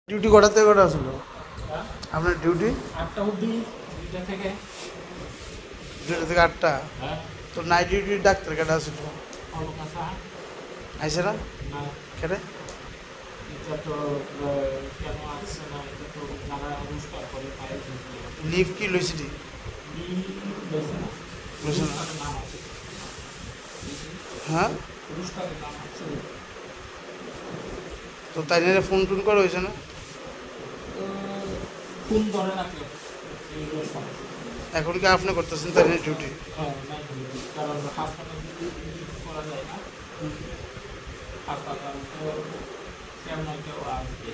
Duty কটা থেকে কটা ছিল আপনার ডিউটি? 8টা অবধি, 2টা থেকে। 2টা থেকে 8টা। তো নাইট ডিউটির ডাক্তার কেটা ছিল? আইসে না না, কেটে? এটা তো কেন আসছে না, এটা তো যারা অনুষ্ঠান করে তাই লিভ কি লইছিলি? লইছে না? নাম আছে, হ্যাঁ, পুরস্কারের নাম আছে। তো তাই নিয়ে ফোন টোন করা হয়েছে না? ফোন ধরে না কেউ, এইগুলো সমস্যা। এখন কি আপনি করতেছেন তাই নিয়ে ডিউটি? হ্যাঁ, নাই ডিউটি, কারণ হাসপাতাল করা যায় না। হাসপাতাল তো কেউ না কেউ আসবে।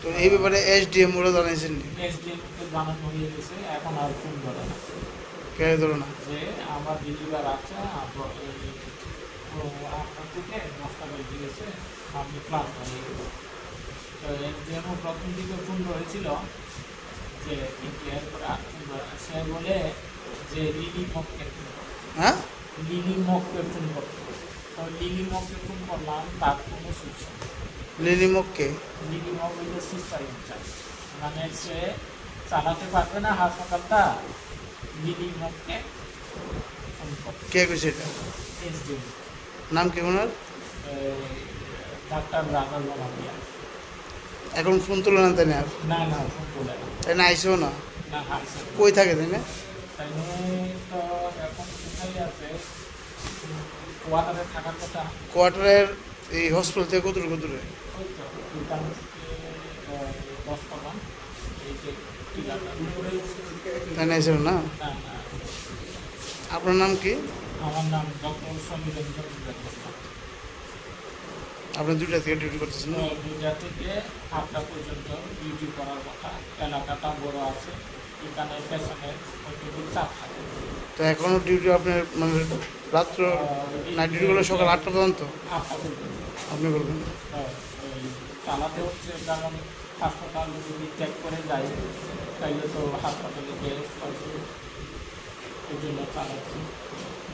তো এই ব্যাপারে এসডিএম ওরা জানাইছেন নি? এসডিএমকে জানানো হয়ে গেছে, এখন আর ফোন ধরে না। কে ধরো না? যে আমার ডেলিভার আছে, আপনার থেকে 10টা বেজে গেছে, আপনি ক্লাস হয়ে গেছে। তো এসডিএমও প্রথম দিকে ফোন ধরেছিল যে কিন্তু এরপরে সে বলে যে লিলি মককে ফোন করো। হ্যাঁ, লিলি মককে ফোন করতো। তো লিলি মককে ফোন করলাম, তার কোনো সুইচ নেই। লিলিমককে? লিলি মক হইল সিস্টার ইনচার্জ, মানে সে চালাতে পারবে না হাসপাতালটা, লিলি মককে ফোন করতো। কে কইছে এটা? এসডিএম নাম কি ওনার? ডাক্তার রাজাল মামিয়া। এখন ফোন তুলে না তাই না? না না, ফোন তোলে না। তাই না আইসেও না? না, হারছে। কই থাকে তাই না? তাই তো এখন কোথায় আছে, কোয়ার্টারে থাকার কথা। কোয়ার্টারের এই হসপিটাল থেকে কত দূরে? ওই তো দোকান থেকে 10 কদম, এই যে টিলাটা। তাই না আইসেও না? না না, আপনার নাম কি? আমার নাম ডক্টর সমীর রঞ্জন মুখার্জি। আপনি 2টা থেকে ডিউটি করতেছেন না? 2টা থেকে 8টা পর্যন্ত ডিউটি করার কথা। এলাকাটা বড় আছে, এখানে পেছনে ওইটুকু চাপ থাকে। তো এখনও ডিউটি আপনার মানে রাত্র নাইট ডিউটি করলে সকাল 8টা পর্যন্ত 8টা পর্যন্ত আপনি করবেন? ওই চালাতে হচ্ছে, কারণ হাসপাতাল যদি ত্যাগ করে যায় তাইলে তো হাসপাতালে গ্যাস পাবে, এই জন্য চালাচ্ছি।